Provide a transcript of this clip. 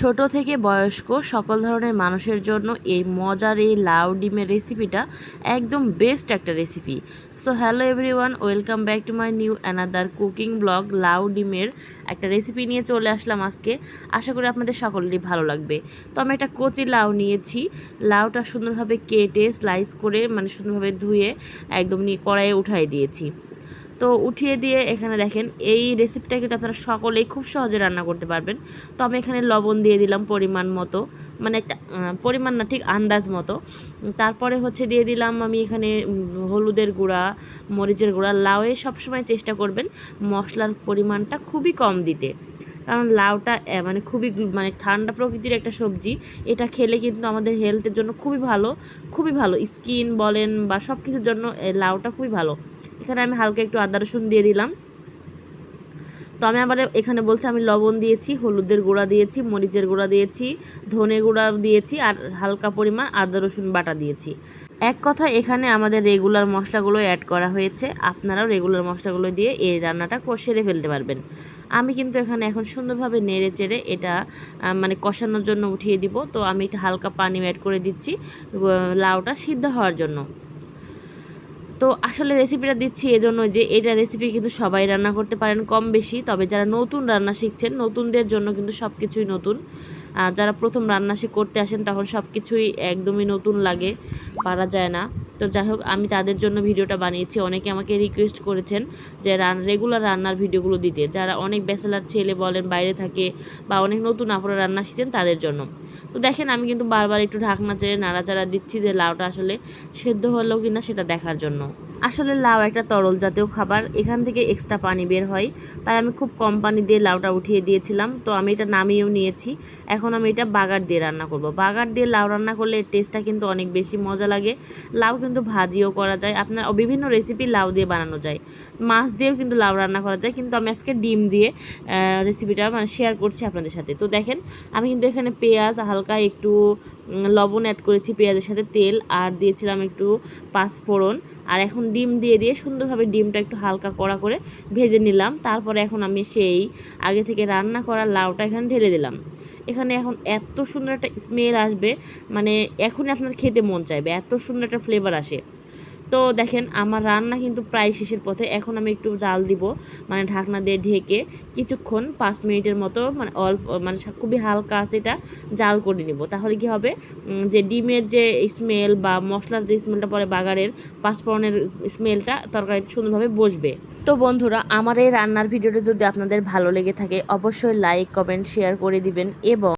ছোট থেকে বয়স্ক সকল ধরনের মানুষের জন্য এই মজার এই লাউ ডিমের রেসিপিটা একদম বেস্ট একটা recipe. So hello everyone, welcome back to my new another cooking blog. লাউ ডিমের একটা রেসিপি নিয়ে চলে আসলাম আজকে। আশা করি আপনাদের সকলেরই ভালো লাগবে। তো আমি একটা কচি লাউ নিয়েছি। লাউটা সুন্দরভাবে কেটে স্লাইস করে সুন্দরভাবে ধুয়ে একদম নিয়ে কড়াইয়ে উঠাই দিয়েছি। তো উঠিয়ে দিয়ে এখানে দেখেন এই রেসিপিটা কিন্তু আপনারা সকলেই খুব সহজে রান্না করতে পারবেন। তো আমি এখানে লবণ দিয়ে দিলাম পরিমাণ মতো, একটা পরিমাণ না, ঠিক আন্দাজ মতো। তারপরে দিয়ে দিলাম আমি এখানে হলুদের গুঁড়া, মরিচের গুঁড়া। লাউয়ে সবসময় চেষ্টা করবেন মশলার পরিমাণটা খুবই কম দিতে, কারণ লাউটা খুবই ঠান্ডা প্রকৃতির একটা সবজি। এটা খেলে কিন্তু আমাদের হেলথের জন্য খুবই ভালো, খুবই ভালো। স্কিন বলেন বা সব কিছুর জন্য লাউটা খুবই ভালো। এখানে আমি হালকা একটু আদা রসুন দিয়ে দিলাম। তো আমি আবার এখানে বলছি আমি লবণ দিয়েছি, হলুদের গুঁড়া দিয়েছি, মরিচের গুঁড়া দিয়েছি, ধনে গুঁড়া দিয়েছি, আর হালকা পরিমাণ আদা রসুন বাটা দিয়েছি। এক কথা এখানে আমাদের রেগুলার মশলাগুলো অ্যাড করা হয়েছে। আপনারাও রেগুলার মশলাগুলো দিয়ে এই রান্নাটা সেরে ফেলতে পারবেন। আমি কিন্তু এখানে এখন সুন্দরভাবে নেড়ে চেড়ে এটা কষানোর জন্য উঠিয়ে দিব। তো আমি একটু হালকা পানি অ্যাড করে দিচ্ছি লাউটা সিদ্ধ হওয়ার জন্য। তো আসলে রেসিপিটা দিচ্ছি এজন্য যে এটা রেসিপি কিন্তু সবাই রান্না করতে পারেন কম বেশি, তবে যারা নতুন রান্না শিখছেন নতুনদের জন্য কিন্তু সব কিছুই নতুন। যারা প্রথম রান্না করতে আসেন তখন সব কিছুই একদমই নতুন লাগে, পারা যায় না। তো যাই হোক, আমি তাদের জন্য ভিডিওটা বানিয়েছি। অনেকে আমাকে রিকোয়েস্ট করেছেন যে রেগুলার রান্নার ভিডিওগুলো দিতে, যারা অনেক ব্যাচেলার ছেলে বলেন বাইরে থাকে বা অনেক নতুন আপুরা রান্না শিখছেন তাদের জন্য। তো দেখেন আমি কিন্তু বারবার একটু ঢাকনা চেড়ে নাড়াচাড়া দিচ্ছি যে লাউটা আসলে সেদ্ধ হলো কিনা সেটা দেখার জন্য। আসলে লাউ একটা তরল জাতীয় খাবার, এখান থেকে এক্সট্রা পানি বের হয়, তাই আমি খুব কম পানি দিয়ে লাউটা উঠিয়ে দিয়েছিলাম। তো আমি এটা নামিয়েও নিয়েছি। এখন আমি এটা বাগার দিয়ে রান্না করব। বাগার দিয়ে লাউ রান্না করলে এর টেস্টটা কিন্তু অনেক বেশি মজা লাগে। লাউ কিন্তু ভাজিও করা যায়, আপনার বিভিন্ন রেসিপি লাউ দিয়ে বানানো যায়। মাছ দিয়েও কিন্তু লাউ রান্না করা যায়, কিন্তু আমি আজকে ডিম দিয়ে রেসিপিটা শেয়ার করছি আপনাদের সাথে। তো দেখেন আমি কিন্তু এখানে পেঁয়াজ, হালকা একটু লবণ অ্যাড করেছি পেঁয়াজের সাথে, তেল আর দিয়েছিলাম একটু পাঁচফোড়ন। আর এখন ডিম দিয়ে সুন্দরভাবে ডিমটা একটু হালকা কড়া করে ভেজে নিলাম। তারপরে এখন আমি সেই আগে থেকে রান্না করা লাউটা এখানে ঢেলে দিলাম। এখানে এখন এত সুন্দর একটা স্মেল আসবে, এখনই আপনার খেতে মন চাইবে, এত সুন্দর একটা ফ্লেভার আসে। তো দেখেন আমার রান্না কিন্তু প্রায় শেষের পথে। এখন আমি একটু জাল দিব, ঢাকনা দিয়ে ঢেকে কিছুক্ষণ 5 মিনিটের মতো অল্প খুবই হালকা আছে এটা জাল করে নিব। তাহলে কি হবে, যে ডিমের যে স্মেল বা মশলার যে স্মেলটা পরে বাগারের পাঁচফোড়নের স্মেলটা তরকারিতে সুন্দরভাবে বসবে। তো বন্ধুরা, আমার এই রান্নার ভিডিওটা যদি আপনাদের ভালো লেগে থাকে অবশ্যই লাইক, কমেন্ট, শেয়ার করে দিবেন এবং